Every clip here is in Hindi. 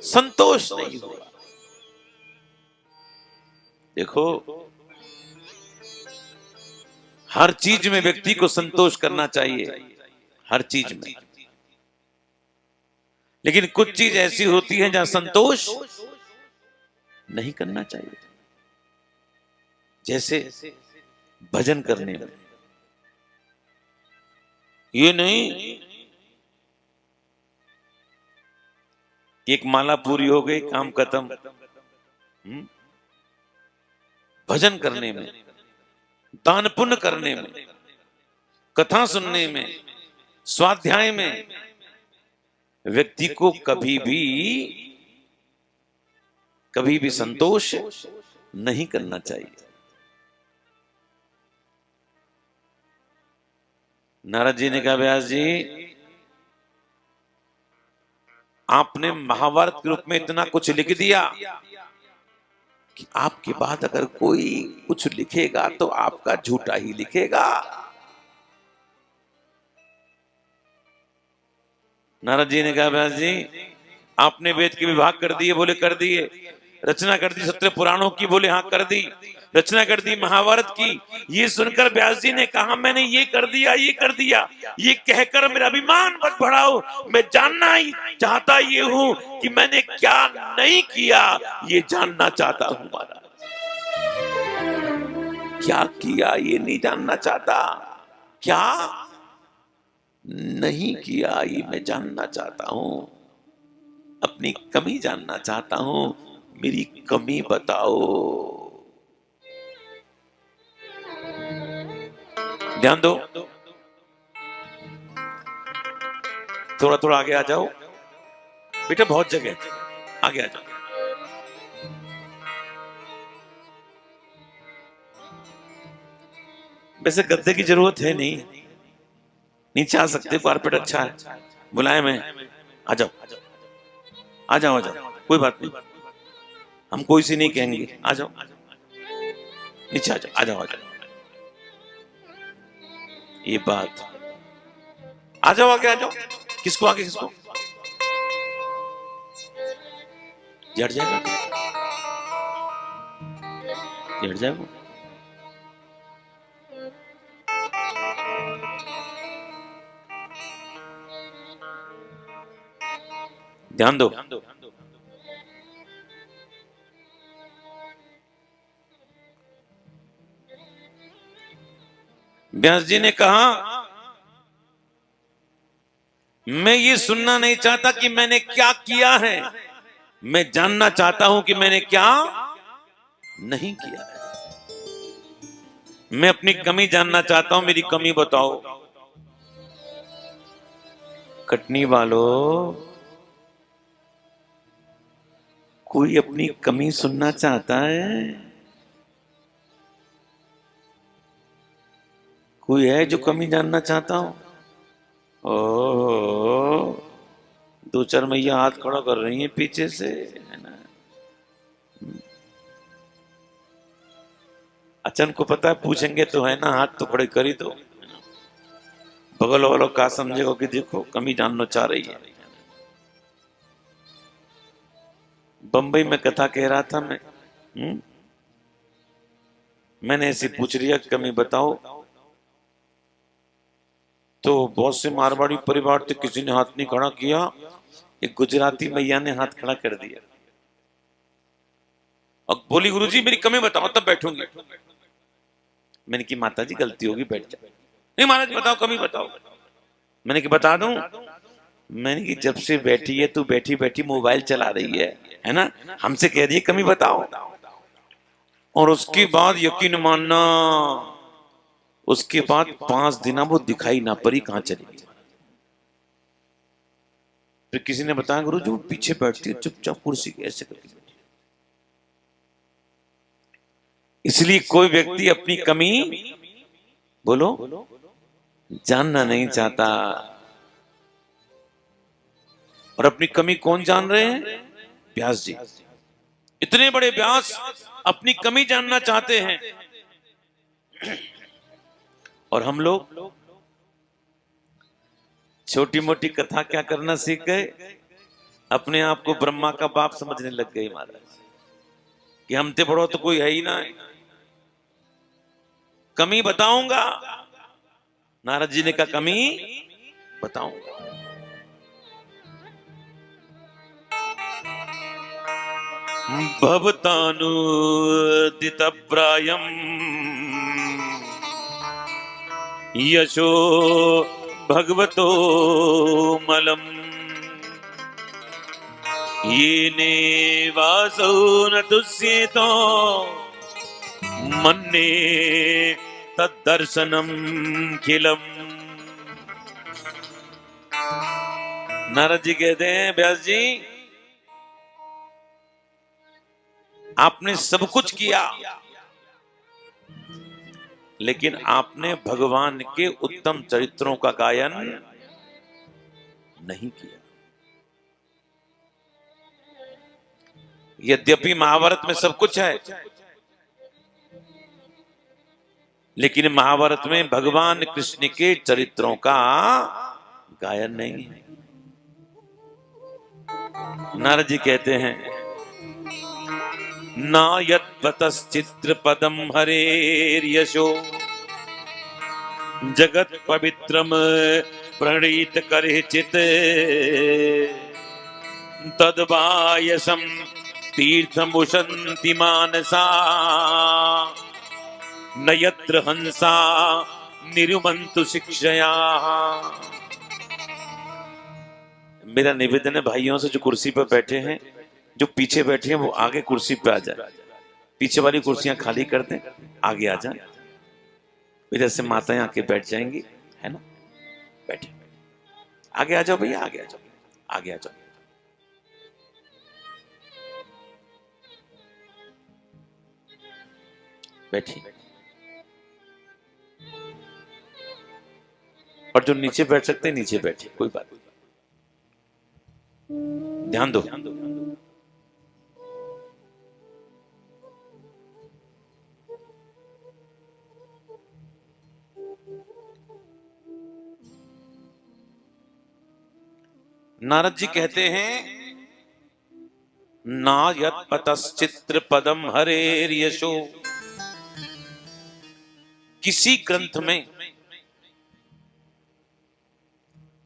संतोष नहीं हुआ। देखो, हर चीज में व्यक्ति को संतोष करना चाहिए, हर चीज में। लेकिन कुछ चीज ऐसी होती है जहां संतोष नहीं करना चाहिए। जैसे भजन करने में ये नहीं एक माला पूरी हो गई, काम खत्म। भजन करने में, दान पुण्य करने में, कथा सुनने में, स्वाध्याय में व्यक्ति को कभी भी संतोष नहीं करना चाहिए। नारद जी ने कहा, व्यास जी आपने महाभारत के रूप में इतना कुछ लिख दिया कि आपके बाद अगर कोई कुछ लिखेगा तो आपका झूठा ही लिखेगा। नारद जी ने कहा, व्यास जी आपने वेद के विभाग कर दिए, बोले कर दिए। रचना कर दी 17 पुराणों की, बोले हाँ कर दी। रचना कर दी महाभारत की। ये सुनकर व्यास जी ने कहा, मैंने ये कर दिया, ये कर दिया, ये कहकर मेरा अभिमान मत बढ़ाओ। मैं जानना ही चाहता ये हूं कि मैंने क्या नहीं किया, ये जानना चाहता हूं। महाराज क्या किया ये नहीं जानना चाहता, क्या नहीं किया ये मैं जानना चाहता हूं। अपनी कमी जानना चाहता हूं, मेरी कमी बताओ। ध्यान दो, थोड़ा थोड़ा आगे आ जाओ बेटा, बहुत जगह आगे आ जाओ। वैसे गद्दे की जरूरत है नहीं, नीचे आ सकते, कारपेट अच्छा है, मुलायम है। आ जाओ आ जाओ आ जाओ, कोई बात नहीं, हम कोई सी नहीं कहेंगे। आ जाओ नीचे, आ जाओ आ जाओ आ जाओ। ये बात, आ जाओ आगे आ जाओ। किसको आगे, किसको जड़ जाएगा, जड़ जाएगा। ध्यान दो, व्यास जी ने कहा, मैं ये सुनना नहीं चाहता कि मैंने क्या किया है, मैं जानना चाहता हूं कि मैंने क्या नहीं किया है। मैं अपनी कमी जानना चाहता हूं, मेरी कमी बताओ। कटनी वालों, कोई अपनी कमी सुनना चाहता है? कोई है जो कमी जानना चाहता हो? ओ, 2-4 मैया हाथ खड़ा कर रही हैं पीछे से, है ना। अचन को पता है, पूछेंगे तो है ना, हाथ तो खड़े कर ही दो। बगल वालों का समझेगा कि देखो कमी जानना चाह रही है। बंबई में कथा कह रहा था मैं, मैंने ऐसे पूछ लिया कमी बताओ, तो बहुत से मारवाड़ी परिवार थे, किसी ने हाथ नहीं खड़ा किया, एक गुजराती मैया ने हाथ खड़ा कर दिया और बोली, गुरुजी मेरी कमी बताओ तब बैठूंगी। मैंने की माता जी गलती होगी, बैठ जाओ। नहीं महाराज बताओ, कमी बताओ। मैंने की बता दूं, मैंने की जब से बैठी है तू बैठी बैठी मोबाइल चला रही है ना, हमसे कह रही है कमी बताओ। और उसके बाद यकीन मानना, उसके बाद 5 दिन वो दिखाई ना पड़ी, कहां चली गई। फिर किसी ने बताया, गुरु जी वो पीछे बैठती है चुपचाप कुर्सी के ऐसे करके बैठी। इसलिए कोई व्यक्ति अपनी कमी बोलो जानना नहीं चाहता। और अपनी कमी कौन जान रहे हैं? व्यास जी। इतने बड़े व्यास अपनी कमी जानना चाहते हैं, और हम लोग छोटी मोटी कथा क्या करना सीख गए? अपने आप को ब्रह्मा का बाप समझने लग गए महाराज कि हमसे बड़ो तो कोई है ही ना। कमी बताऊंगा, नारद जी ने कहा कमी बताऊंगा। भवतानुदित प्रायम यशो भगवतो मलम येने वासो न तुष्येतो मन्ने तद्दर्शनम खिलम। नारद जी कहते हैं व्यास जी आपने सब कुछ किया, लेकिन आपने भगवान के उत्तम चरित्रों का गायन नहीं किया। यद्यपि महाभारत में सब कुछ है, लेकिन महाभारत में भगवान कृष्ण के चरित्रों का गायन नहीं है। नारद जी कहते हैं ना यत्पतश्चित्र पदम हरेर यशो जगत पवित्रम प्रणीत करे चित तद्वायसम तीर्थमुशन्ति मानसा न यत्र हंसा निरुमन्तु शिक्षया। मेरा निवेदन है भाइयों से जो कुर्सी पर बैठे हैं, जो पीछे बैठे हैं वो आगे कुर्सी पे आ जाए, पीछे वाली कुर्सियां खाली कर दें, आगे आ जाए। इधर से माताएं आके बैठ जाएंगी, है ना, बैठे आगे आ जाओ भैया, आगे आ जाओ, आगे आ जाओ। बैठी। और जो नीचे बैठ सकते हैं नीचे बैठे, कोई बात नहीं, ध्यान दो। नारद जी कहते हैं ना यत्पतश्चित्र पदम हरेर यशो, किसी ग्रंथ में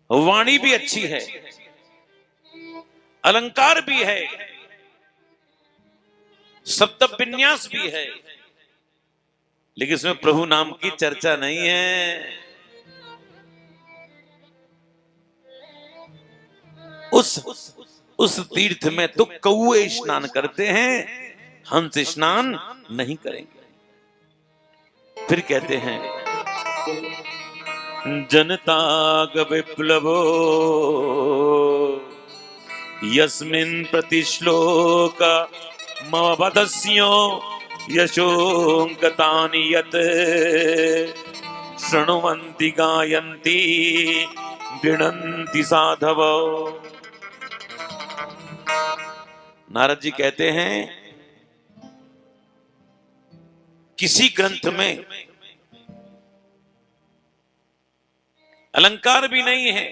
वाणी भी अच्छी है, अलंकार भी है, शब्द विन्यास भी है, लेकिन इसमें प्रभु नाम की चर्चा नहीं है। उस तीर्थ में तो कौए स्नान करते हैं, हंस स्नान नहीं करेंगे। फिर कहते हैं जनताग विप्लवो यस्मिन् प्रतिश्लोक मवदस्यो यशोंगतानि यत् शृण्वन्ति गायन्ति गृह्णन्ति साधवो। नारद जी कहते हैं किसी ग्रंथ में अलंकार भी नहीं है,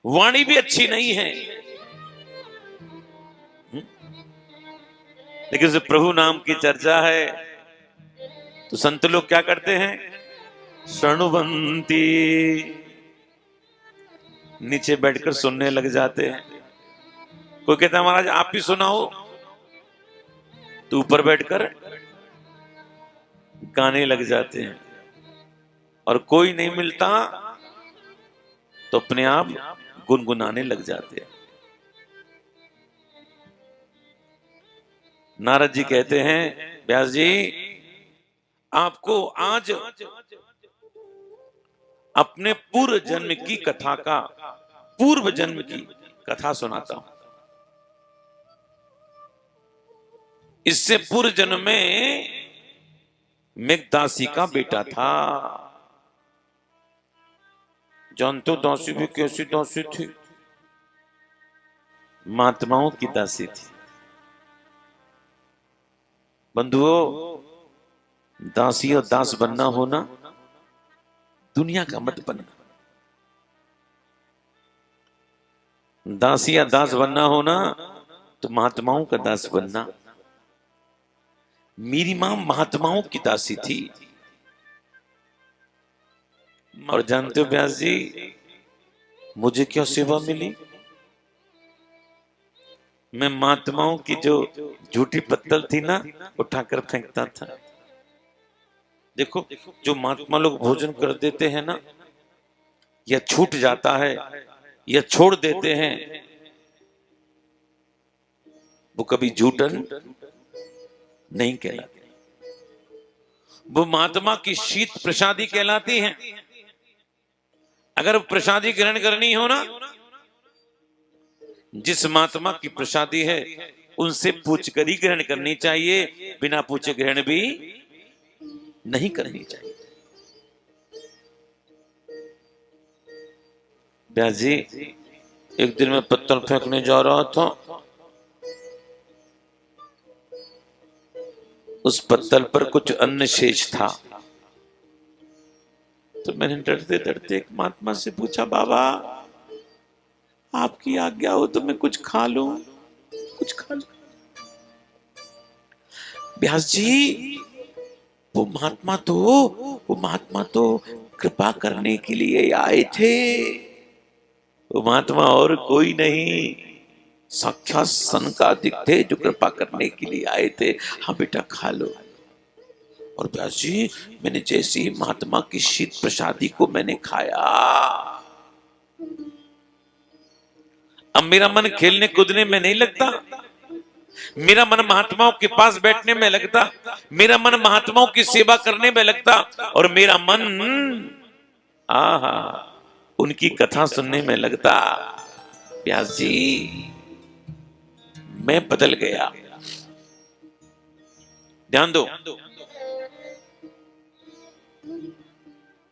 वाणी भी अच्छी नहीं है, लेकिन जब प्रभु नाम की चर्चा है तो संत लोग क्या करते हैं, शृण्वन्ति, नीचे बैठकर सुनने लग जाते हैं। कोई कहता है महाराज आप भी सुनाओ, तो ऊपर बैठकर गाने लग जाते हैं। और कोई नहीं मिलता तो अपने आप गुनगुनाने लग जाते हैं। नारद जी कहते हैं व्यास जी आपको आज अपने पूर्व जन्म की कथा का, पूर्व जन्म की कथा सुनाता हूं। इससे पूर्व जन्म में मेघदासी का बेटा था। जानते हो दासी भी कैसी दासी थी, महात्माओं की दासी थी। बंधुओं, दासी और दास बनना होना दुनिया का मत बनना। दासी या दास बनना हो ना तो महात्माओं का दास बनना। मेरी मां महात्माओं की दासी थी। और जानते हो व्यास जी मुझे क्यों सेवा मिली? मैं महात्माओं की जो झूठी पत्तल थी ना उठाकर फेंकता था। देखो जो महात्मा लोग भोजन कर देते हैं ना या छूट जाता है या छोड़ देते हैं वो कभी झूठन नहीं कहलाते, वो महात्मा की शीत प्रसादी कहलाती हैं। अगर प्रसादी ग्रहण करनी हो ना, जिस महात्मा की प्रसादी है उनसे पूछ कर ही ग्रहण करनी चाहिए, बिना पूछे ग्रहण भी नहीं करनी चाहिए। व्यास जी एक दिन मैं पत्थर फेंकने जा रहा था, उस पत्थर पर कुछ अन्न शेष था, तो मैंने डरते डरते एक महात्मा से पूछा, बाबा आपकी आज्ञा हो तो मैं कुछ खा लूं, कुछ खा लूं। व्यास जी वो महात्मा तो कृपा करने के लिए आए थे। वो महात्मा और कोई नहीं, साक्षात सनकादिक थे जो कृपा करने के लिए आए थे। हाँ बेटा खा लो। और व्यास जी मैंने जैसे ही महात्मा की शीत प्रसादी को मैंने खाया, अब मेरा मन खेलने कूदने में नहीं लगता, मेरा मन महात्माओं के पास बैठने में लगता, मेरा मन महात्माओं की सेवा करने में लगता, और मेरा मन आहा उनकी कथा सुनने में लगता। व्यास जी मैं बदल गया। ध्यान दो,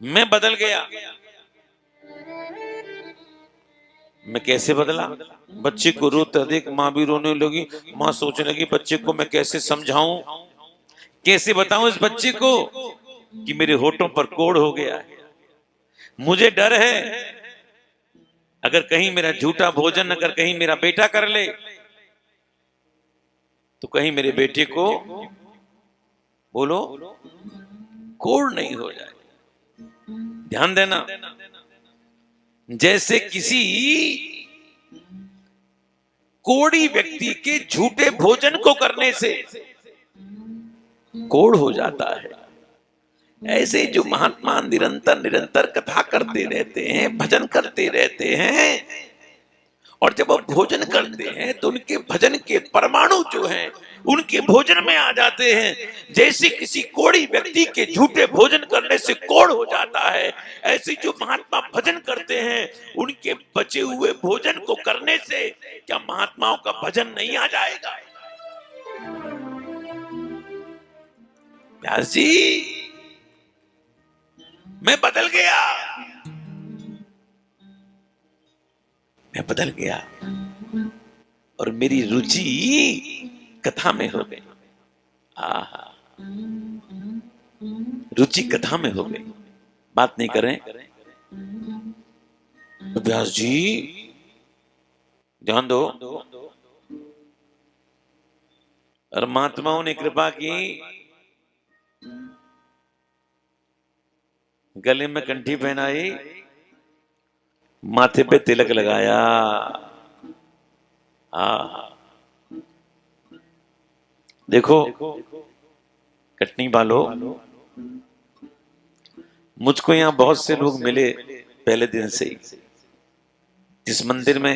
मैं बदल गया। मैं कैसे बदला? बच्चे को रोते देख माँ भी रोने लगी। माँ सोचने लगी बच्चे को मैं कैसे समझाऊं, कैसे बताऊं इस बच्चे को कि मेरे होठों पर कोढ़ हो गया है। मुझे डर है अगर कहीं मेरा झूठा भोजन अगर कहीं मेरा बेटा कर ले तो कहीं मेरे बेटे को बोलो कोढ़ नहीं हो जाए। ध्यान देना, जैसे किसी कोढ़ी व्यक्ति के झूठे भोजन को करने से कोढ़ हो जाता है, ऐसे जो महात्मा निरंतर निरंतर कथा करते रहते हैं, भजन करते रहते हैं, और जब वो भोजन करते हैं तो उनके भजन के परमाणु जो हैं उनके भोजन में आ जाते हैं। जैसे किसी कोढ़ी व्यक्ति के झूठे भोजन करने से कोढ़ हो जाता है, ऐसे जो महात्मा भजन करते हैं उनके बचे हुए भोजन को करने से क्या महात्माओं का भजन नहीं आ जाएगा? व्यास जी मैं बदल गया, मैं बदल गया और मेरी रुचि कथा में हो गई। आहा रुचि कथा में हो गई। बात नहीं करें व्यास जी, ध्यान दो। और महात्माओं ने कृपा की, गले में कंठी पहनाई, माथे पे तिलक लगाया। देखो कटनी वालों, मुझको यहां बहुत से लोग मिले पहले दिन से ही। जिस मंदिर में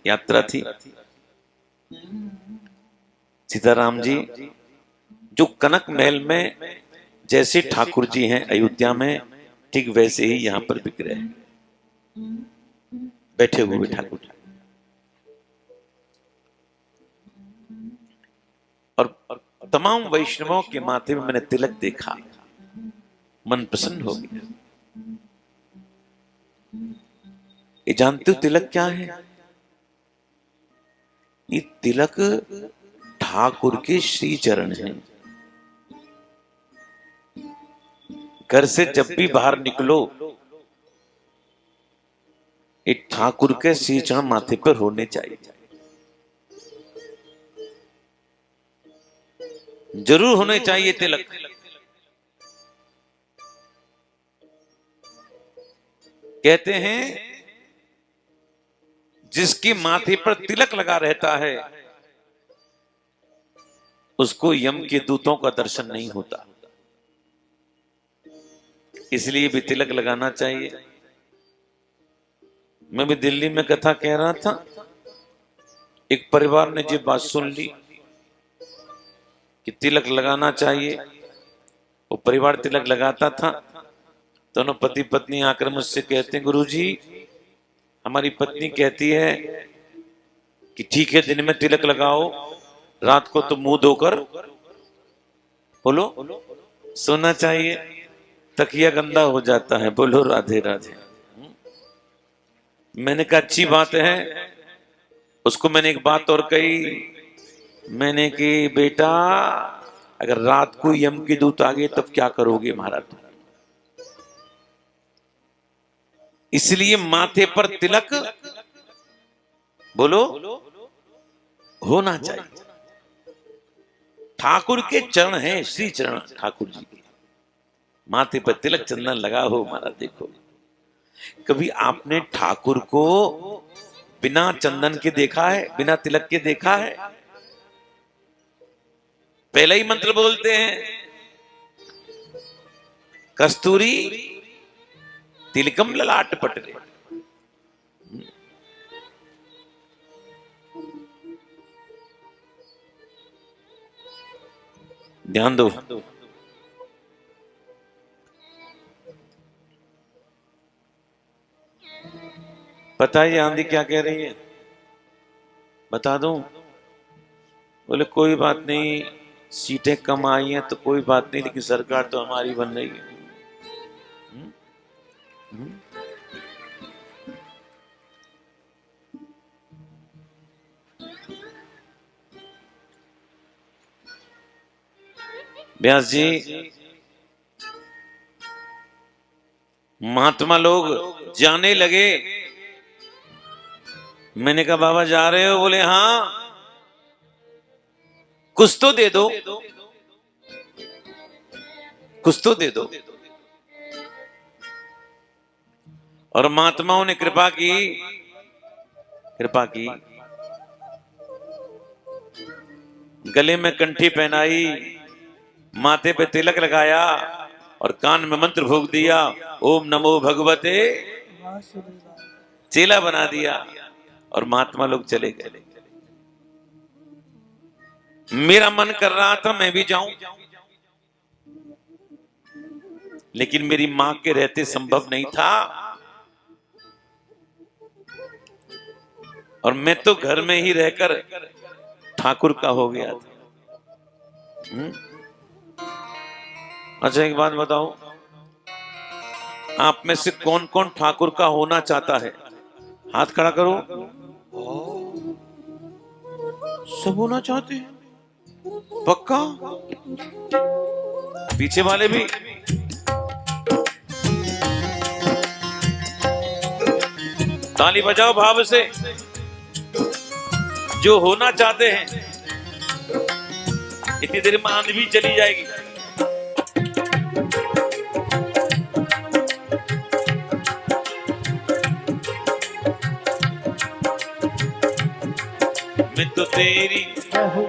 यात्रा थी, सीताराम जी जो कनक महल में जैसे ठाकुर जी हैं अयोध्या में, ठीक वैसे ही यहां पर बिक रहे हैं, बैठे हुए ठाकुर। और तमाम वैष्णवों के माथे में मैंने तिलक देखा, मन प्रसन्न हो गया। ये जानते हो तिलक क्या है? ये तिलक ठाकुर के श्री चरण हैं। घर से जब भी बाहर निकलो एक ठाकुर के श्री चरण माथे पर होने चाहिए, जरूर होने चाहिए तिलक। कहते हैं जिसके माथे पर तिलक लगा रहता है उसको यम के दूतों का दर्शन नहीं होता, इसलिए भी तिलक लगाना चाहिए। मैं भी दिल्ली में कथा कह रहा था, एक परिवार ने जो बात सुन ली कि तिलक लगाना चाहिए, वो परिवार तिलक लगाता था। दोनों पति पत्नी आकर मुझसे कहते हैं, गुरुजी हमारी पत्नी कहती है कि ठीक है दिन में तिलक लगाओ, रात को तो मुंह धोकर बोलो सोना चाहिए, तकिया गंदा हो जाता है, बोलो राधे राधे। मैंने कहा अच्छी बात है। उसको मैंने एक बात और कही, मैंने कि बेटा अगर रात को यम के दूत आ गए तब क्या करोगे महाराज। इसलिए माथे पर तिलक बोलो होना चाहिए। ठाकुर के चरण हैं, श्री चरण ठाकुर जी के, माथे पर तिलक चंदन लगा हो महाराज। देखो कभी आपने ठाकुर को बिना चंदन के देखा है, बिना तिलक के देखा है? पहला ही मंत्र बोलते हैं कस्तूरी तिलकम ललाट पटरे। ध्यान दो। पता है ये आंधी क्या कह रही है? बता दूं? बोले कोई बात नहीं, सीटें कम आई हैं तो कोई बात नहीं, लेकिन सरकार तो हमारी बन रही है। व्यास जी महात्मा लोग जाने लगे। मैंने कहा बाबा जा रहे हो? बोले हाँ। कुछ तो दे दो, कुछ तो दे दो। और महात्माओं ने कृपा की, कृपा की, गले में कंठी पहनाई, माथे पे तिलक लगाया और कान में मंत्र फूंक दिया, ओम नमो भगवते, चेला बना दिया और महात्मा लोग चले गए। मेरा मन कर रहा था मैं भी जाऊं, लेकिन मेरी मां के रहते संभव नहीं था और मैं तो घर में ही रहकर ठाकुर का हो गया था। अच्छा एक बात बताओ, आप में से कौन कौन ठाकुर का होना चाहता है? हाथ खड़ा करो। सब होना चाहते हैं? पक्का? पीछे वाले भी? ताली बजाओ भाव से जो होना चाहते हैं। इतनी देर में आंधी भी चली जाएगी। मैं तो तेरी,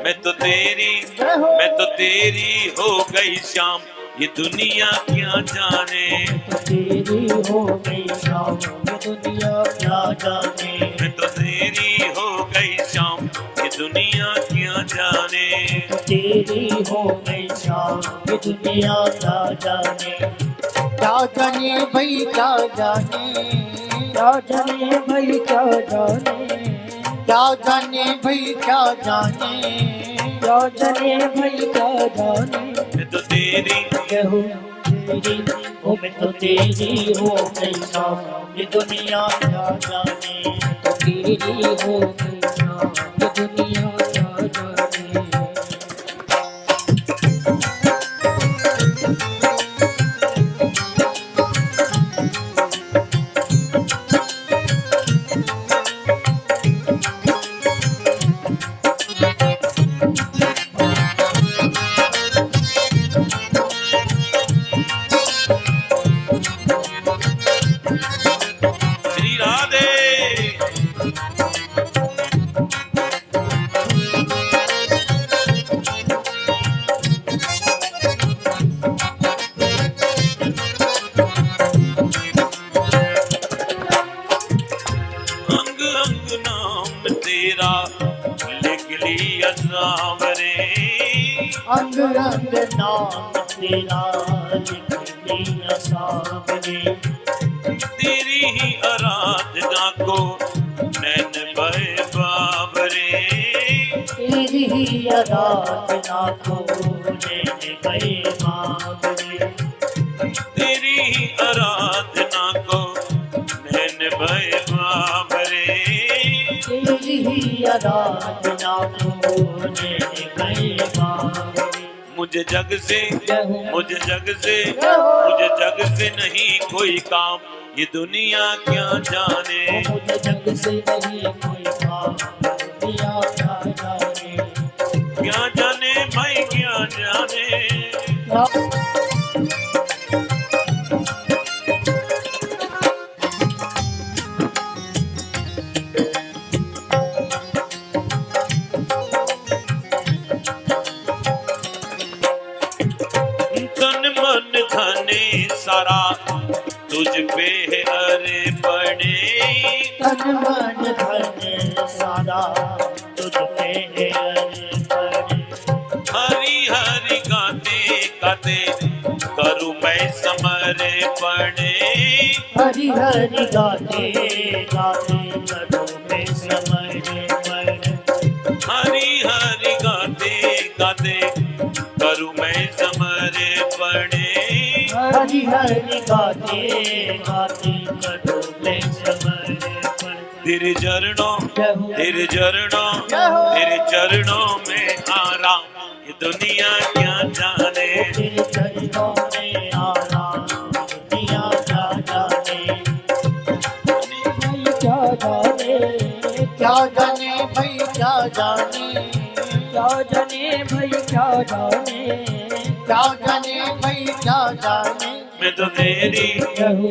मैं तो तेरी, मैं तो तेरी हो गई शाम, ये दुनिया क्या जाने। तेरी हो गई शाम, ये दुनिया क्या जाने। मैं तो तेरी हो गई शाम, ये दुनिया क्या जाने। तेरी हो गई शाम, ये दुनिया क्या जाने। क्या जाने भाई क्या जाने, क्या जाने भाई क्या जाने, क्या जाने भाई क्या जाने, क्या जाने भाई क्या जाने। मैं तो तेरी हो तेरी, ओ मैं तो तेरी हो गई शाम, ये दुनिया क्या जाने। तो तेरी हो गई शाम, ये दुनिया क्या जाने। रंग नाम तेरा लिख लिया सामने। तेरी ही आराधना को नैन भय बाबरे, तेरी ही आराधना को नैन भय बाबरे। तेरी ही आराधना को नैन भय बाबरे, तेरी ही आराधना को नैन भय बाबरे। मुझे जग से मुझे जग से जय मुझे जग से नहीं कोई काम, ये दुनिया क्या जाने। मुझे जग से नहीं कोई काम, दुनिया क्या जाने। क्या जाने भाई क्या जाने। तन मन धन सारा तुझ पे है अर्पण, तन मन धन सारा तुझ पे है अर्पण। हरि हरि गाते गाते करूँ मैं समर्पण। हरि हरि गाते गाते करो मैं समर्पण। हरि हरि गाते गाते करूँ मैं समर्पण। हरि हरि गाते गाते करो मैं समर्पण। तेरे चरणों तेरे चरणों जय हो। तेरे चरणों में आराम, ये दुनिया क्या जाने। तेरे चरणों में आराम, दुनिया क्या जाने। क्या जाने, क्या जाने भाई क्या जाने। क्या जाने भाई क्या जाने। क्या जाने भाई क्या जाने। मैं तो तेरी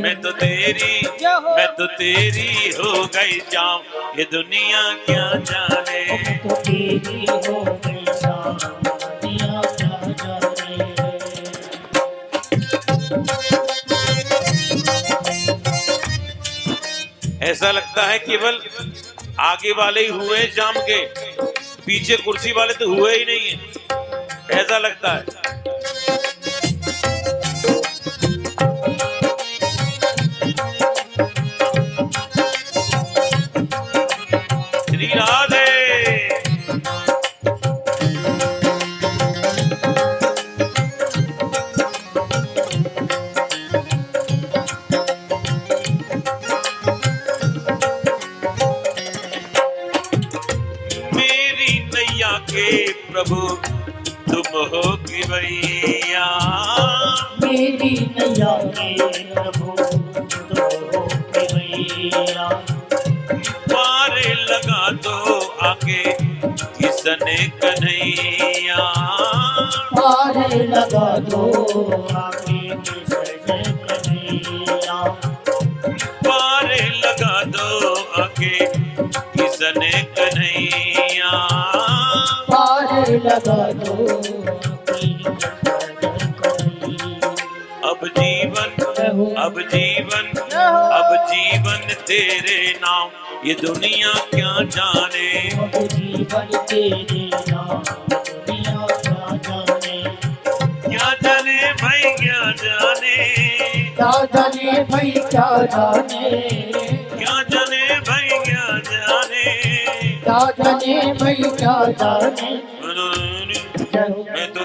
मैं तो तेरी मैं तो तेरी हो गई जाम, ये दुनिया क्या जाने। तो तेरी हो गई शाम, दुनिया क्या जाने। ऐसा लगता है केवल आगे वाले ही हुए हैं जाम के, पीछे कुर्सी वाले तो हुए ही नहीं है, ऐसा लगता है। श्री राधे। मेरी नैया के प्रभु तुम हो कि भैया, मेरी नैया के प्रभु तो के भैया। पार लगा दो आके किसने कन्हैया। पार लगा दो आके किसने कन्हैया। पार लगा दो आके किसने कन्हैया। पार लगा दो आके किसने कन्हैया। अब जीवन अब जीवन अब जीवन तेरे नाम, ये दुनिया क्या जाने। अब जीवन तेरे नाम, दुनिया क्या जाने। क्या जाने भाई क्या जाने। क्या जाने भाई क्या जाने। क्या जाने भाई क्या जाने। क्या जाने भाई क्या जाने। मैं तो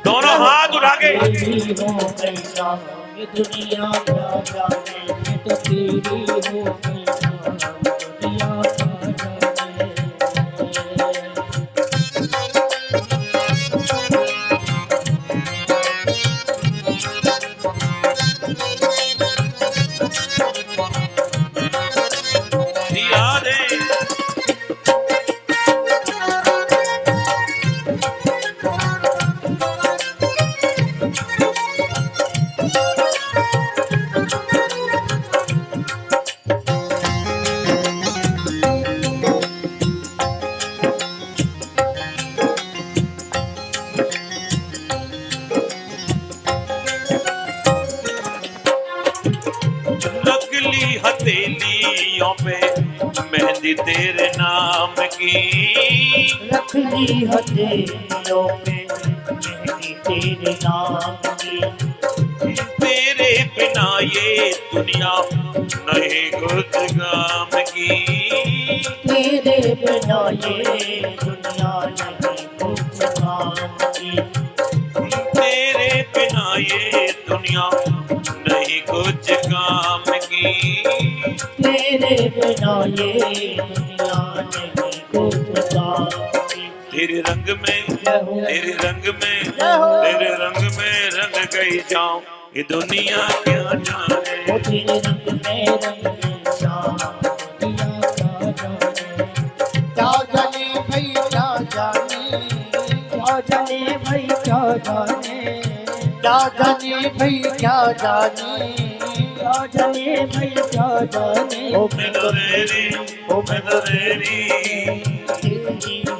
दोनों हाथ उठा के तेरी हो गई शाम, ये दुनिया क्या जाने। मैं तो तेरी हो गई शाम, दुनिया क्या जाने। श्री राधे। नकली हथेलियों पे मेहंदी तेरे नाम की, रख ली हथेलियों पे मेहंदी तेरे नाम की। तेरे बिना ये दुनिया नहीं कुछ काम की। तेरे बिना ये दुनिया नहीं कुछ काम की। तेरे बिना ये दुनिया नहीं कुछ काम की। तेरे बिना ये दुनिया नहीं कुछ काम की। तेरे रंग में, जय हो, तेरे रंग में, जय हो। तेरे रंग में रंग गई जाऊं, ये दुनिया क्या जाने। वो तेरे रंग में रंग श्याम, दुनिया क्या जाने। क्या जाने भाई क्या जाने, क्या जाने भाई क्या जाने, क्या जाने भाई क्या जाने, क्या जाने भाई क्या जाने। ओ मैं तो तेरी, ओ मैं तो तेरी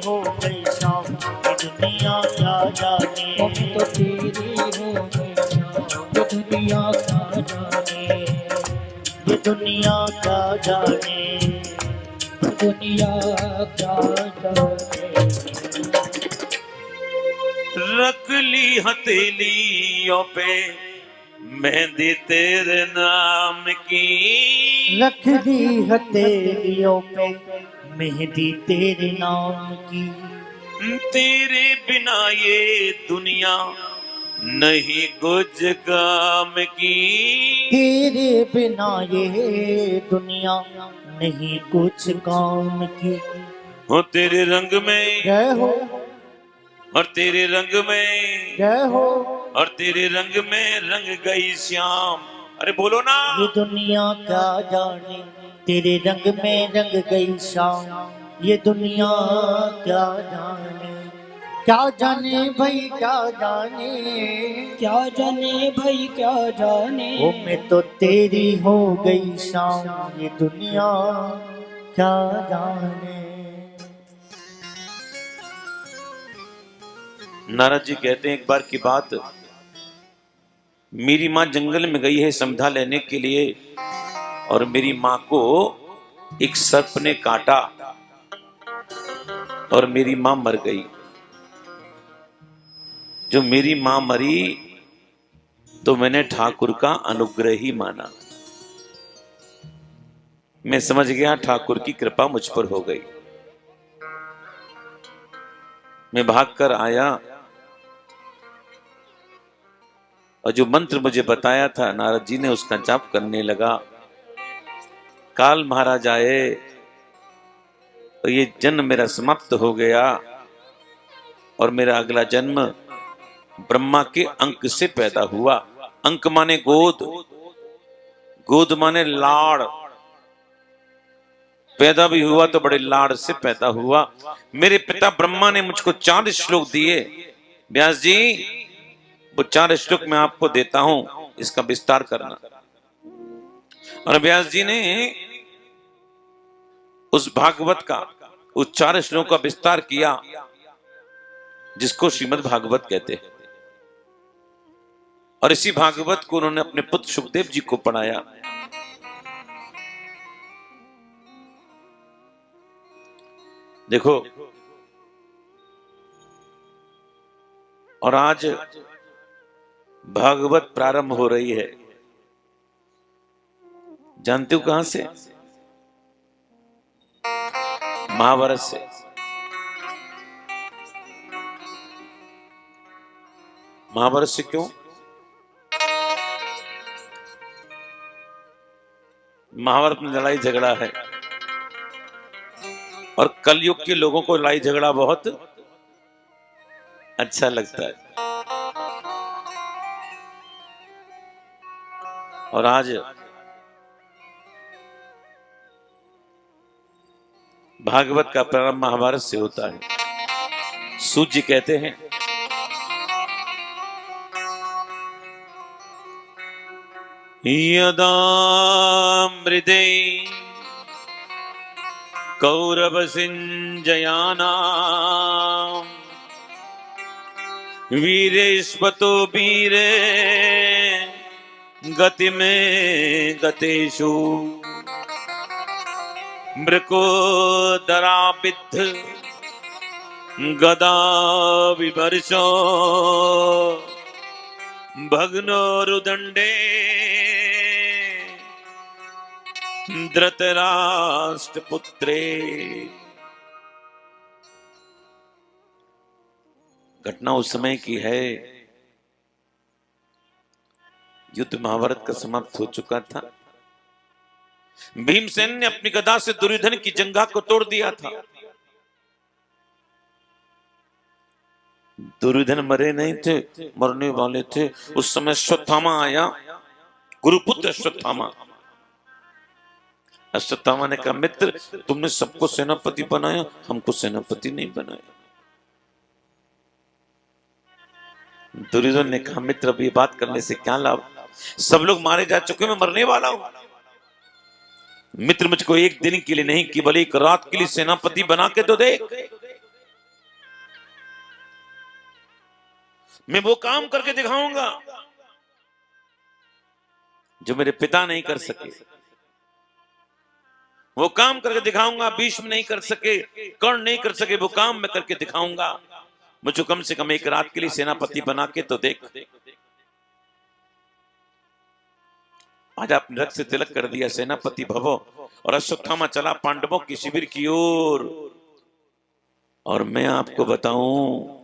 हो गई शाम, ये दुनिया क्या जाने। ओ मैं तो तेरी हो गई शाम, ये दुनिया क्या जाने, ये दुनिया क्या जाने, दुनिया क्या जाने। रख ली हथेलियों पे मेहंदी तेरे नाम की। रख दी हथेलियों पे मेहंदी तेरे नाम की। तेरे बिना ये दुनिया नहीं कुछ काम की। तेरे बिना ये दुनिया नहीं कुछ काम की। हो तेरे रंग में, जय हो, और तेरे रंग में, जय हो। और तेरे रंग में रंग गई श्याम। अरे बोलो ना। ये दुनिया क्या जाने, तेरे रंग में रंग गई शाम, ये दुनिया क्या जाने। क्या जाने भाई क्या जाने, क्या जाने भाई क्या जाने। ओ मैं तो तेरी हो गई शाम, ये दुनिया क्या जाने। नारद जी कहते हैं एक बार की बात, मेरी माँ जंगल में गई है समझा लेने के लिए, और मेरी माँ को एक सर्प ने काटा और मेरी माँ मर गई। जो मेरी माँ मरी तो मैंने ठाकुर का अनुग्रह ही माना। मैं समझ गया ठाकुर की कृपा मुझ पर हो गई। मैं भागकर आया और जो मंत्र मुझे बताया था नारद जी ने उसका जाप करने लगा। काल महाराज आए तो ये जन्म मेरा समाप्त हो गया और मेरा अगला जन्म ब्रह्मा के अंक से पैदा हुआ। अंक माने गोद, गोद माने लाड़। पैदा भी हुआ तो बड़े लाड़ से पैदा हुआ। मेरे पिता ब्रह्मा ने मुझको 4 श्लोक दिए। व्यास जी वो 4 श्लोक मैं आपको देता हूं, इसका विस्तार करना। और व्यास जी ने उस भागवत का उस 4 श्लोक का विस्तार किया जिसको श्रीमद् भागवत कहते हैं। और इसी भागवत को उन्होंने अपने पुत्र सुखदेव जी को पढ़ाया। देखो, और आज भागवत प्रारंभ हो रही है। जानते हो कहां से? महाभारत से। महाभारत से क्यों? महाभारत में लड़ाई झगड़ा है और कलयुग के लोगों को लड़ाई झगड़ा बहुत अच्छा लगता है। और आज भागवत का प्रारंभ महाभारत से होता है। सूत जी कहते हैं यदा मृदे कौरव सिंजयाना वीरेश्वतो वीरे गति में गतेषु मृको दराबिद्ध गदा विवर्षो भग्नोरुदंडे धृतराष्ट्रपुत्रे। घटना उस समय की है, युद्ध महाभारत का समाप्त हो चुका था। भीमसेन ने अपनी गदा से दुर्योधन की जंघा को तोड़ दिया था। दुर्योधन मरे नहीं थे, मरने वाले थे। उस समय अश्वत्थामा आया, गुरुपुत्र अश्वत्थामा। अश्वत्थामा ने कहा, मित्र तुमने सबको सेनापति बनाया, हमको सेनापति नहीं बनाया। दुर्योधन ने कहा, मित्र अब ये बात करने से क्या लाभ, सब लोग मारे जा चुके, मैं मरने वाला हूं। मित्र मुझको एक दिन के लिए नहीं, केवल एक रात के लिए सेनापति बना के तो देख। मैं वो काम करके दिखाऊंगा जो मेरे पिता नहीं कर सके, वो काम करके दिखाऊंगा भीष्म नहीं कर सके, कर्ण नहीं कर सके, वो काम मैं करके दिखाऊंगा। मुझे कम से कम एक रात के लिए सेनापति बना के तो देख। आज आपने रक्त से तिलक कर दिया, सेनापति भवो। और अश्वत्थामा चला पांडवों की शिविर की ओर। और मैं आपको बताऊं,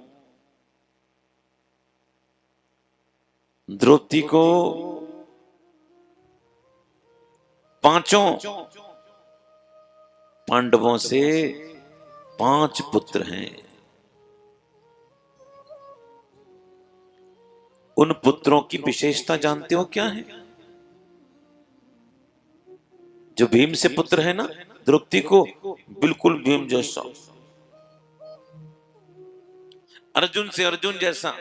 द्रौपदी को पांचों पांडवों से 5 पुत्र हैं। उन पुत्रों की विशेषता जानते हो क्या है? जो भीम से पुत्र है ना, द्रौपदी को बिल्कुल भीम जैसा, अर्जुन से अर्जुन जैसा,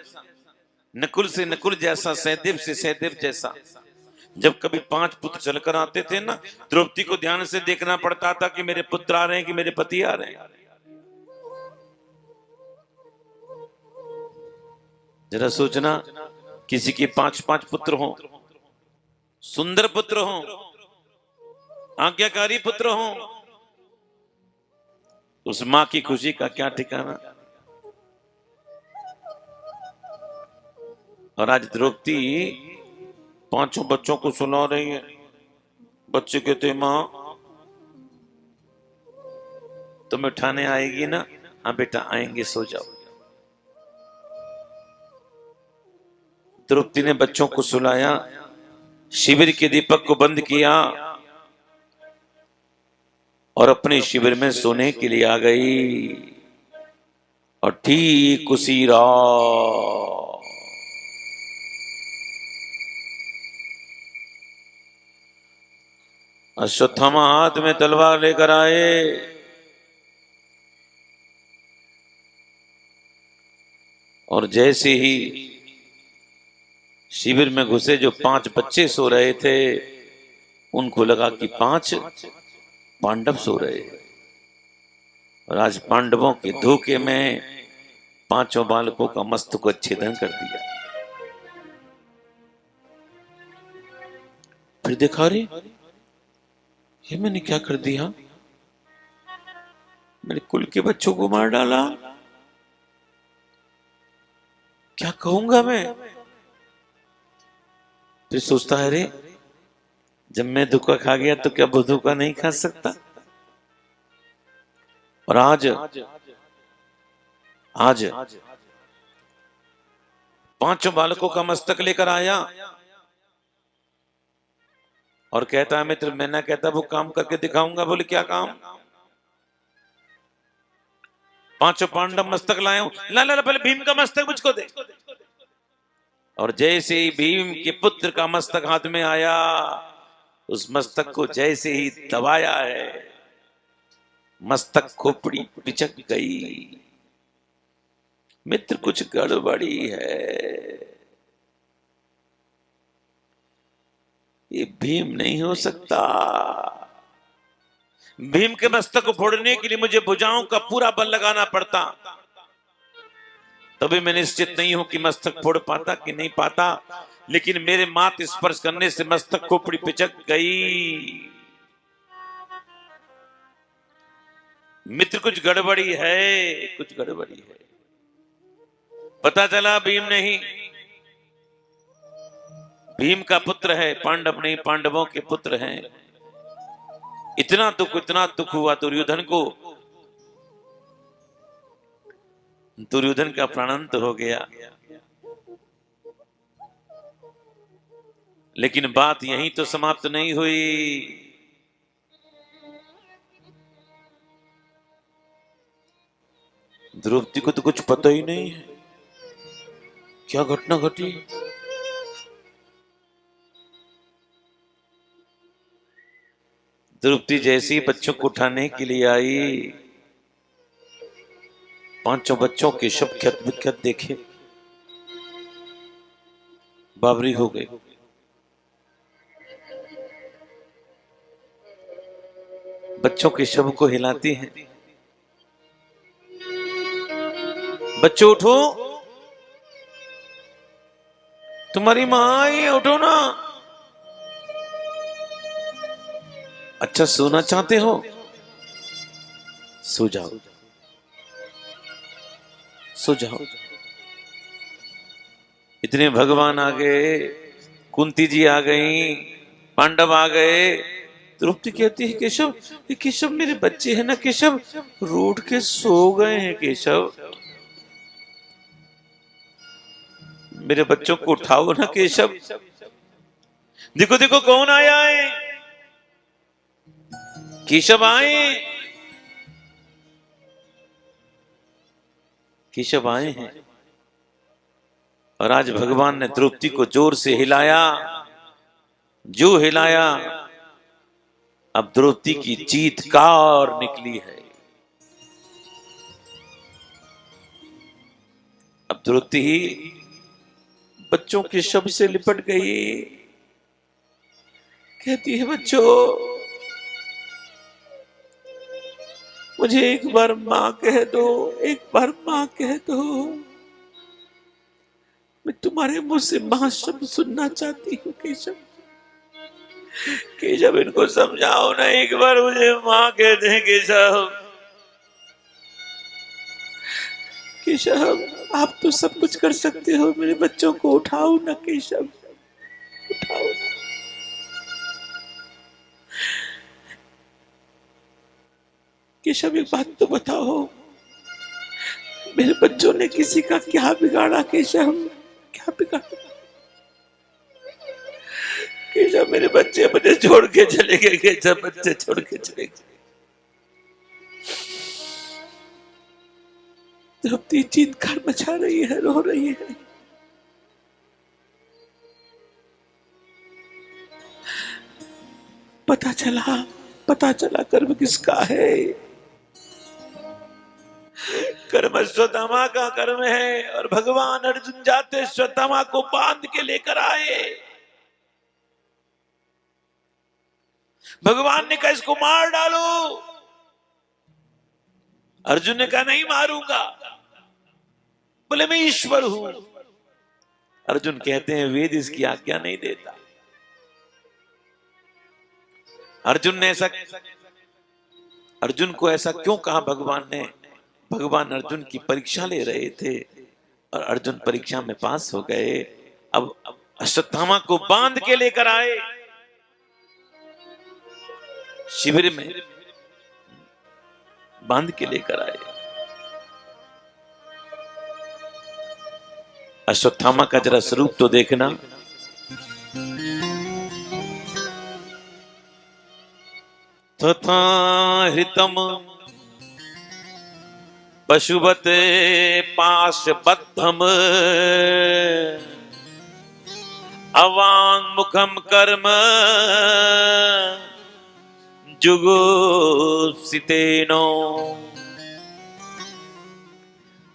नकुल से नकुल जैसा, सहदेव से सहदेव जैसा। जब कभी 5 पुत्र चलकर आते थे ना, द्रौपदी को ध्यान से देखना पड़ता था कि मेरे पुत्र आ रहे हैं कि मेरे पति आ रहे हैं। जरा सोचना, किसी के 5-5 पुत्र हों, सुंदर पुत्र हों, आज्ञाकारी पुत्र हों, उस मां की खुशी का क्या ठिकाना। और आज द्रौपदी 5 बच्चों को सुला रही है। बच्चे कहते, मां तुम उठाने आएगी ना? हाँ बेटा आएंगे, सो जाओ। द्रौपदी ने बच्चों को सुलाया, शिविर के दीपक को बंद किया और अपने शिविर में सोने के लिए आ गई। और ठीक उसी रात अश्वत्थामा हाथ में तलवार लेकर आए। और जैसे ही शिविर में घुसे, जो 5 बच्चे सो रहे थे, उनको लगा कि 5 पांडव सो रहे हैं। और आज पांडवों के धोखे में 5 बालकों का मस्तक छेदन कर दिया। फिर देखा, रे ये मैंने क्या कर दिया, मेरे कुल के बच्चों को मार डाला, क्या कहूंगा मैं। फिर सोचता है, रे जब मैं धोखा खा गया तो क्या वो धोखा नहीं खा सकता। और आज 5 बालकों का मस्तक लेकर आया और कहता है, मित्र मैं ना कहता वो काम करके दिखाऊंगा। बोले क्या काम? 5 पांडव मस्तक लाया हूं। ला ला पहले भीम का मस्तक मुझको दे। और जैसे ही भीम के पुत्र का मस्तक हाथ में आया, उस मस्तक को जैसे ही दबाया है, मस्तक खोपड़ी पिचक गई। मित्र कुछ गड़बड़ी है, ये भीम नहीं हो सकता। भीम के मस्तक को फोड़ने के लिए मुझे भुजाओं का पूरा बल लगाना पड़ता, तभी मैं निश्चित नहीं हूं कि मस्तक फोड़ पाता कि नहीं पाता। लेकिन मेरे माथ स्पर्श करने से मस्तक खोपड़ी पिचक गई। मित्र कुछ गड़बड़ी है, कुछ गड़बड़ी है। पता चला भीम नहीं, भीम का पुत्र है, पांडव नहीं, पांडवों के पुत्र हैं। इतना दुख हुआ दुर्योधन को। दुर्योधन का प्राणांत हो गया। लेकिन बात यहीं तो समाप्त नहीं हुई। द्रौपदी को तो कुछ पता ही नहीं है क्या घटना घटी। द्रौपदी जैसे ही बच्चों को उठाने के लिए आई, पांचों बच्चों के शव क्षत विक्षत देखे, बावरी हो गए। बच्चों के शव को हिलाती हैं, बच्चों उठो, तुम्हारी मां आई है, उठो ना। अच्छा सोना चाहते हो, सो जाओ, सो जाओ। इतने भगवान आ गए, कुंती जी आ गई, पांडव आ गए। द्रौपदी कहती है केशव, ये केशव मेरे बच्चे हैं ना केशव, रूठ के सो गए हैं केशव, मेरे बच्चों को उठाओ ना केशव। देखो देखो कौन आया है, केशव आए, केशव आए हैं। और आज भगवान ने द्रौपदी को जोर से हिलाया, जो हिलाया, अब द्रौपदी की चीत्कार निकली है। अब द्रौपदी बच्चों के शव से लिपट गई, कहती है बच्चों मुझे एक बार मां कह दो, एक बार मां कह दो, मैं तुम्हारे मुंह से मां शब्द सुनना चाहती हूँ केशव। केशव इनको समझाओ ना, एक बार मुझे मां कह दे केशव। केशव आप तो सब कुछ कर सकते हो, मेरे बच्चों को उठाओ ना केशव, उठाओ ना। केशव एक बात तो बताओ, मेरे बच्चों ने किसी का क्या बिगाड़ा केशव, क्या बिगाड़ा? केशव मेरे बच्चे मुझे छोड़ के चले गए, केशव बच्चे छोड़ के चले गए। द्रौपदी चीत्कार मचा रही है, रो रही है। पता चला कर्म किसका है। कर्म श्वतमा का कर्म है। और भगवान अर्जुन जाते श्वतमा को बांध के लेकर आए। भगवान ने कहा इसको मार डालो। अर्जुन ने कहा नहीं मारूंगा, बोले मैं ईश्वर हूं। अर्जुन कहते हैं वेद इसकी आज्ञा नहीं देता। अर्जुन को ऐसा क्यों कहा भगवान ने? भगवान अर्जुन की परीक्षा ले रहे थे और अर्जुन परीक्षा में पास हो गए। अब अश्वत्थामा को बांध के लेकर आए शिविर में, बांध के लेकर आए। अश्वत्थामा का जरा स्वरूप तो देखना। तथा हृतम पशुवते पाशबद्धम अवांग मुखम कर्म जुगुप्सितेनो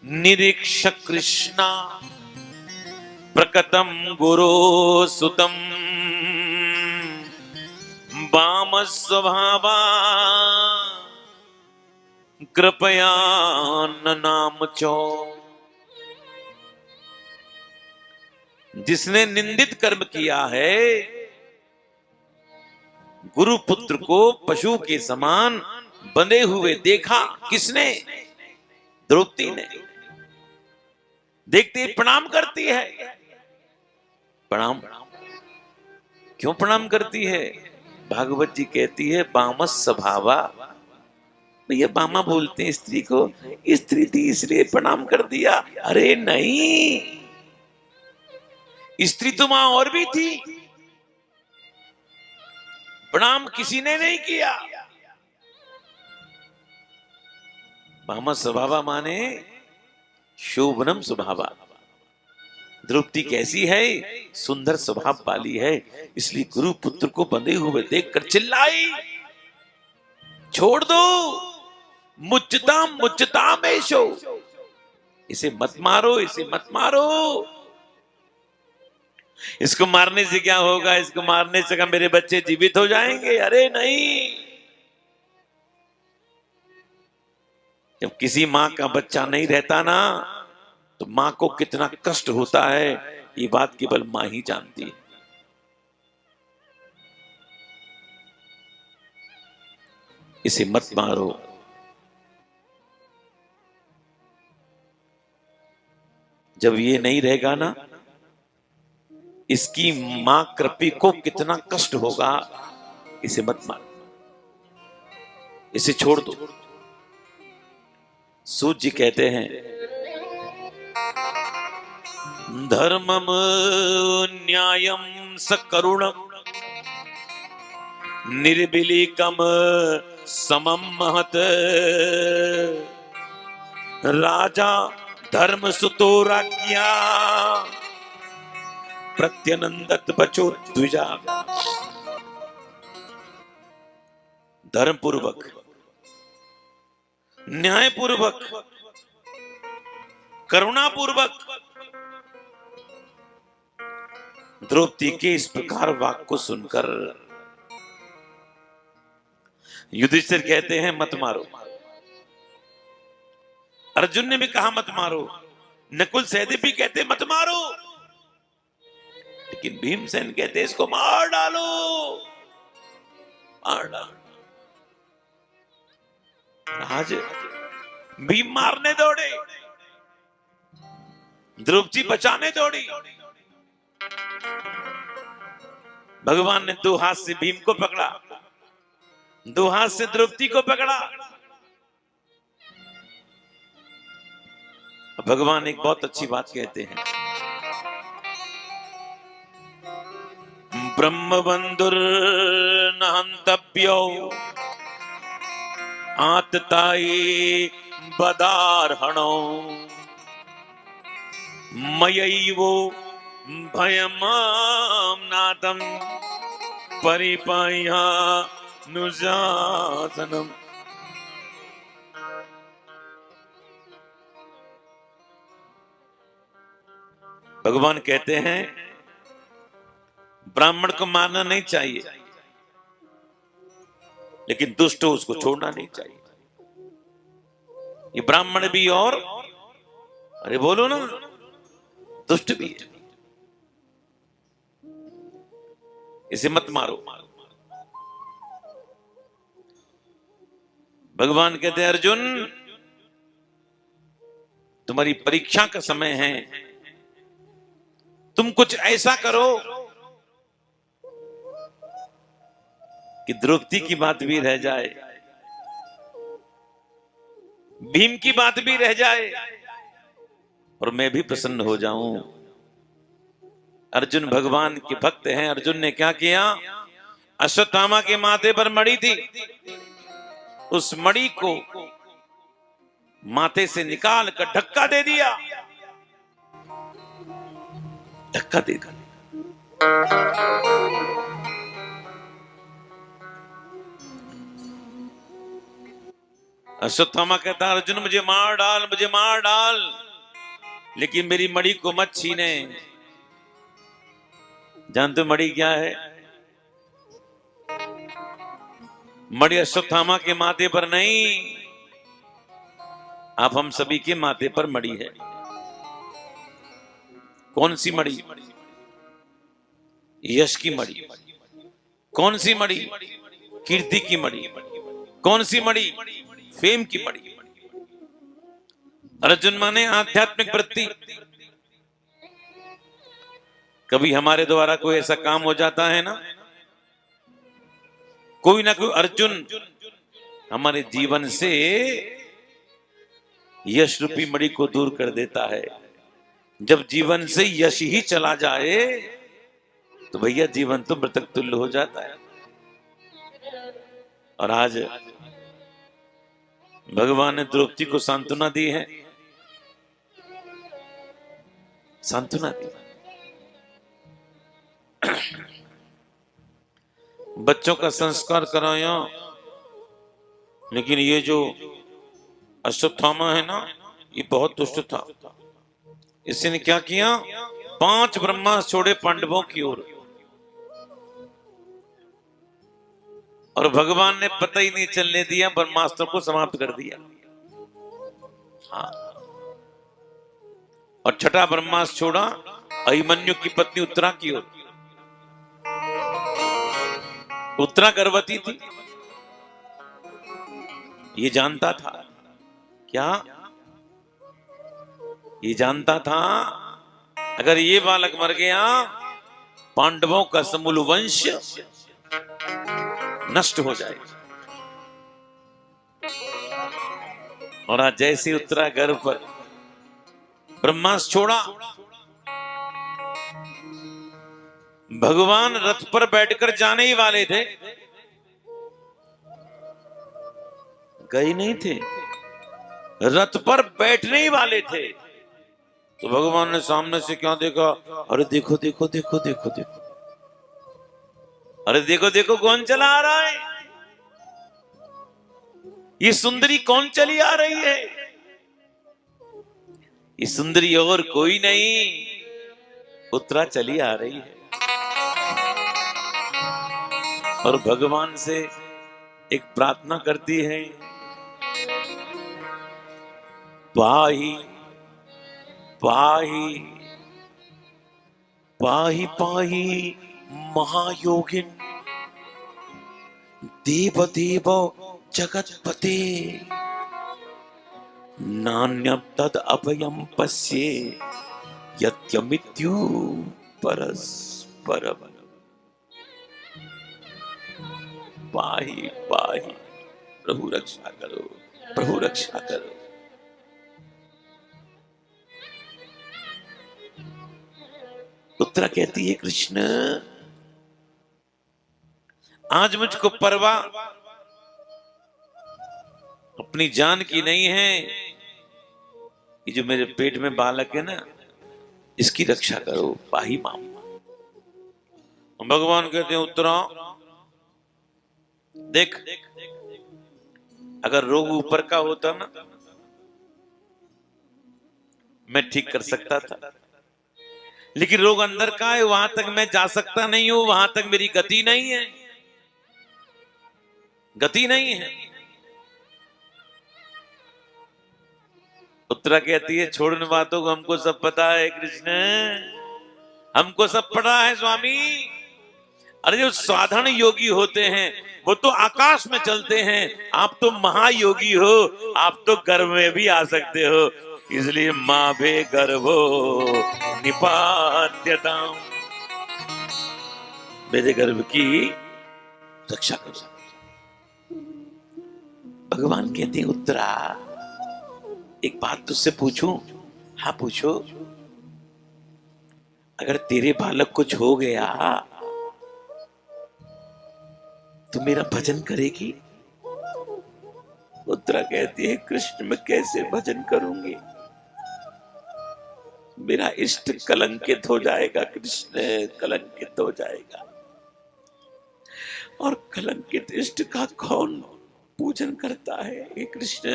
निरीक्ष कृष्णा प्रकटम गुरो सुतम वाम स्वभावा कृपया नाम चो। जिसने निंदित कर्म किया है, गुरु पुत्र को पशु के समान बंधे हुए देखा। किसने? द्रौपदी ने। देखते ही प्रणाम करती है। प्रणाम क्यों प्रणाम करती है? भागवत जी कहती है बामस स्वभावा। भैया बामा बोलते हैं स्त्री को, स्त्री थी इसलिए प्रणाम कर दिया। अरे नहीं, स्त्री तो मां और भी थी, प्रणाम किसी ने नहीं किया। बामा स्वभावा माने शोभनम स्वभावा। द्रौपदी कैसी है? सुंदर स्वभाव वाली है, इसलिए गुरु पुत्र को बंधे हुए देखकर चिल्लाई, छोड़ दो, मुच्चताम मुच्चताम ऐशो, इसे मत मारो, इसे मत मारो। इसको मारने से क्या होगा? इसको मारने से क्या मेरे बच्चे जीवित हो जाएंगे? अरे नहीं। जब किसी मां का बच्चा नहीं रहता ना, तो मां को कितना कष्ट होता है, ये बात केवल मां ही जानती है। इसे मत मारो। जब ये नहीं रहेगा ना, इसकी मां कृपी को कितना कष्ट होगा। इसे मत मारो, इसे छोड़ दो। सूत जी कहते हैं धर्मम न्यायम सकरुणम निर्बिलीकम समम महत। राजा धर्म सुतो राज्ञा प्रत्यनंदत बचो द्विजा। धर्म पूर्वक, न्याय पूर्वक, करुणा पूर्वक द्रौपदी के इस प्रकार वाक्य को सुनकर युधिष्ठिर कहते हैं मत मारो। अर्जुन ने भी कहा मत मारो, नकुल सहदेव भी कहते मत मारो, लेकिन भीमसेन कहते इसको मार डालो, मार डालो। आज भीम मारने दौड़े, द्रौपदी बचाने दौड़ी। भगवान ने दो हाथ से भीम को पकड़ा, दो हाथ से द्रौपदी को पकड़ा। भगवान एक बहुत अच्छी बात कहते हैं, ब्रह्मबंधुर न हंतव्यो आतताई बदारहणो मयैवो भयमाम नादम परिपाया नुजासनम। भगवान कहते हैं ब्राह्मण को मारना नहीं चाहिए, लेकिन दुष्ट हो उसको छोड़ना नहीं चाहिए। ये ब्राह्मण भी और अरे बोलो ना, दुष्ट भी है, इसे मत मारो। भगवान कहते हैं अर्जुन तुम्हारी परीक्षा का समय है, तुम कुछ ऐसा करो कि द्रौपदी की बात भी रह जाए, भीम की बात भी रह जाए और मैं भी प्रसन्न हो जाऊं। अर्जुन भगवान के भक्त हैं। अर्जुन ने क्या किया? अश्वत्थामा के माथे पर मणि थी, उस मणि को माथे से निकाल कर धक्का दे दिया, धक्का दे दिया। अश्वत्थामा कहता अर्जुन मुझे मार डाल, मुझे मार डाल, लेकिन मेरी मणि को मत छीने। जानते मणि क्या है? मणि अश्वत्थामा के माथे पर नहीं, आप हम सभी के माथे पर मणि है। कौन सी मणि? यश की मणि। कौन सी मणि? कीर्ति की मणि। कौन सी मणि? फेम की मणि। अर्जुन माने आध्यात्मिक वृत्ति। कभी हमारे द्वारा कोई ऐसा काम हो जाता है ना, कोई ना कोई अर्जुन हमारे जीवन से यश रूपी मणि को दूर कर देता है। जब जीवन से यश ही चला जाए तो भैया जीवन तो मृतक तुल्य हो जाता है। और आज भगवान ने द्रौपदी को सांत्वना दी है, सांत्वना दी। बच्चों का संस्कार कराया, लेकिन ये जो अश्वत्थामा है ना, ये बहुत दुष्ट था। इसने क्या किया? 5 ब्रह्मास्त्र छोड़े पांडवों की ओर, और भगवान ने पता ही नहीं चलने दिया, ब्रह्मास्त्र को समाप्त कर दिया। हाँ, और छठा ब्रह्मास्त्र छोड़ा अभिमन्यु की पत्नी उत्तरा की ओर। उत्तरा गर्भवती थी, ये जानता था। क्या ये जानता था? अगर ये बालक मर गया, पांडवों का समूल वंश नष्ट हो जाएगा। और आज जैसे उत्तरा गर्भ पर ब्रह्मास्त्र छोड़ा, भगवान रथ पर बैठकर जाने ही वाले थे, गए नहीं थे, रथ पर बैठने ही वाले थे, तो भगवान ने सामने से क्या देखा? अरे देखो देखो देखो देखो देखो, अरे देखो देखो कौन चला आ रहा है, ये सुंदरी कौन चली आ रही है? ये सुंदरी और कोई नहीं, उत्तरा चली आ रही है। और भगवान से एक प्रार्थना करती है, पाही पाही पाही पाही महायोगिन देव देव जगतपते नान्यं तद अभयं पश्ये यत्यमित्यु परस्परम। पाही पाही, प्रभु रक्षा करो, प्रभु रक्षा करो। उत्तरा कहती है, कृष्ण आज मुझको परवाह अपनी जान की नहीं है, ये जो मेरे पेट में बालक है ना, इसकी रक्षा करो, पाही माम। भगवान कहते हैं, उत्तरा देख, अगर रोग ऊपर का होता ना, मैं ठीक कर सकता था, लेकिन रोग अंदर का है, वहां तक मैं जा सकता नहीं हूं, वहां तक मेरी गति नहीं है, गति नहीं है। उत्तरा कहती है, छोड़ इन बातों को, हमको सब पता है कृष्ण, हमको सब पता है स्वामी। अरे जो साधारण योगी होते हैं वो तो आकाश में चलते हैं, आप तो महायोगी हो, आप तो गर्भ में भी आ सकते हो, इसलिए माँ भे गर्भो निपात्यता, मेरे गर्भ की रक्षा करो। भगवान कहते हैं, उत्तरा एक बात तुझसे पूछूं? हाँ पूछो। अगर तेरे बालक कुछ हो गया तो मेरा भजन करेगी? उत्तरा कहती है, कृष्ण मैं कैसे भजन करूंगी, मेरा इष्ट कलंकित हो जाएगा, कृष्ण कलंकित हो जाएगा, और कलंकित इष्ट का कौन पूजन करता है? हे कृष्ण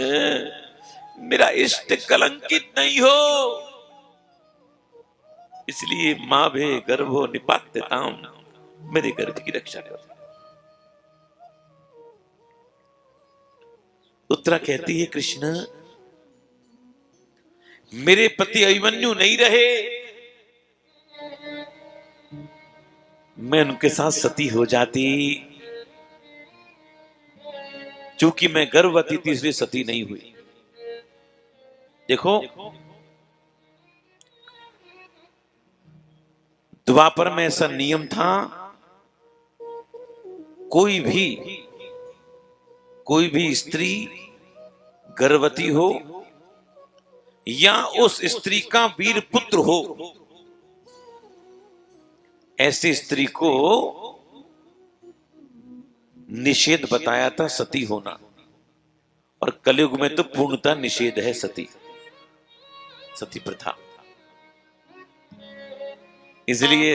मेरा इष्ट कलंकित नहीं हो, इसलिए माँ भे गर्भो निपात्यताम, मेरे गर्भ की रक्षा करो। उत्तरा कहती है, कृष्ण मेरे पति अभिमन्यु नहीं रहे, मैं उनके साथ सती हो जाती, चूंकि मैं गर्भवती थी इसलिए सती नहीं हुई। देखो, द्वापर में ऐसा नियम था, कोई भी स्त्री गर्भवती हो या उस स्त्री का वीर पुत्र हो, ऐसी स्त्री को निषेध बताया था सती होना। और कलयुग में तो पूर्णतः निषेध है सती प्रथा। इसलिए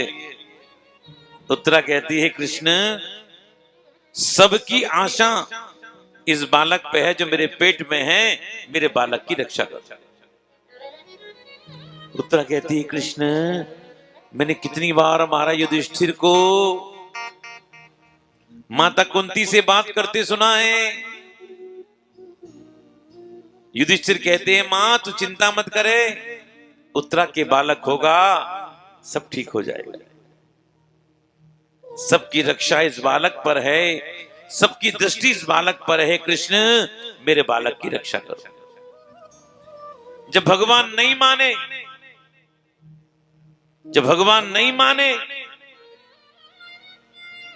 उत्तरा कहती है, कृष्ण सबकी आशा इस बालक पे है जो मेरे पेट में है, मेरे बालक की रक्षा कर। उत्तरा कहती है, कृष्ण मैंने कितनी बार मारा युधिष्ठिर को, माता कुंती से बात करते सुना है। युधिष्ठिर कहते हैं, मां तू चिंता मत करे, उत्तरा के बालक होगा, सब ठीक हो जाएगा। सबकी रक्षा इस बालक पर है, सबकी दृष्टि इस बालक पर है। कृष्ण मेरे बालक की रक्षा करो। जब भगवान नहीं माने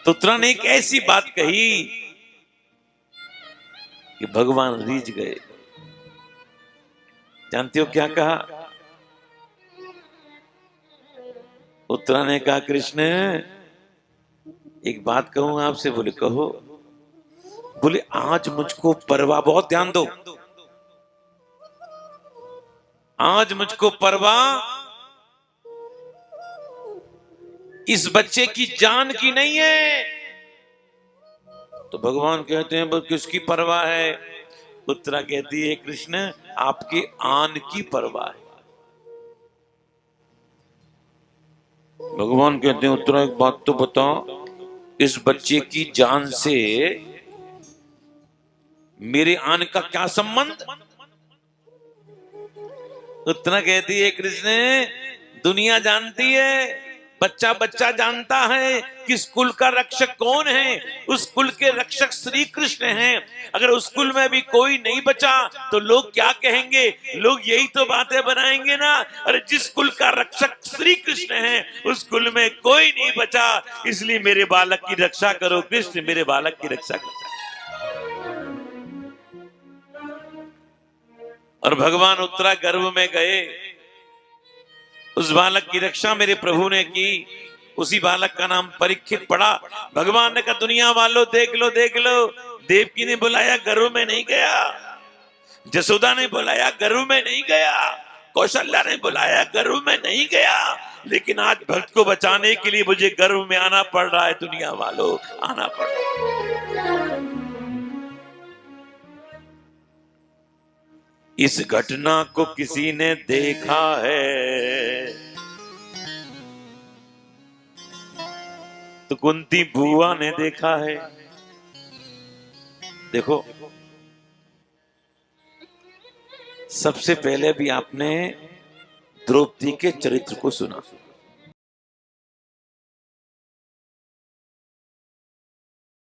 तो उत्तरा ने एक ऐसी बात कही कि भगवान रीझ गए। जानते हो क्या कहा? उत्तरा ने कहा, कृष्ण एक बात कहूं आपसे। बोले कहो। बोले आज मुझको परवाह, बहुत ध्यान दो, आज मुझको परवाह इस बच्चे की जान की नहीं है। तो भगवान कहते हैं, किसकी परवाह है? उत्तरा कहती है, कृष्ण आपके आन की परवाह है। भगवान कहते हैं, उत्तरा एक बात तो बताओ, इस बच्चे की जान से मेरे आन का क्या संबंध? उत्तरा कहती है, कृष्ण दुनिया जानती है, बच्चा बच्चा जानता है कि इस कुल का रक्षक कौन है। उस कुल के रक्षक श्री कृष्ण हैं। अगर उस कुल में भी कोई नहीं बचा तो लोग क्या कहेंगे? लोग यही तो बातें बनाएंगे ना, अरे जिस कुल का रक्षक श्री कृष्ण है उस कुल में कोई नहीं बचा, इसलिए मेरे बालक की रक्षा करो कृष्ण, मेरे बालक की रक्षा करो। और भगवान उत्तरा गर्भ में गए, उस बालक की रक्षा मेरे प्रभु ने की। उसी बालक का नाम परीक्षित पड़ा। भगवान ने कहा, दुनिया वालों देख लो देख लो, देवकी ने बुलाया गर्भ में नहीं गया, जसोदा ने बुलाया गर्भ में नहीं गया, कौशल्या ने बुलाया गर्भ में नहीं गया, लेकिन आज भक्त को बचाने के लिए मुझे गर्भ में आना पड़ रहा है। दुनिया वालों आना पड़ रहा है। इस घटना को किसी ने देखा है तो कुंती बुआ ने देखा है। देखो, सबसे पहले भी आपने द्रौपदी के चरित्र को सुना।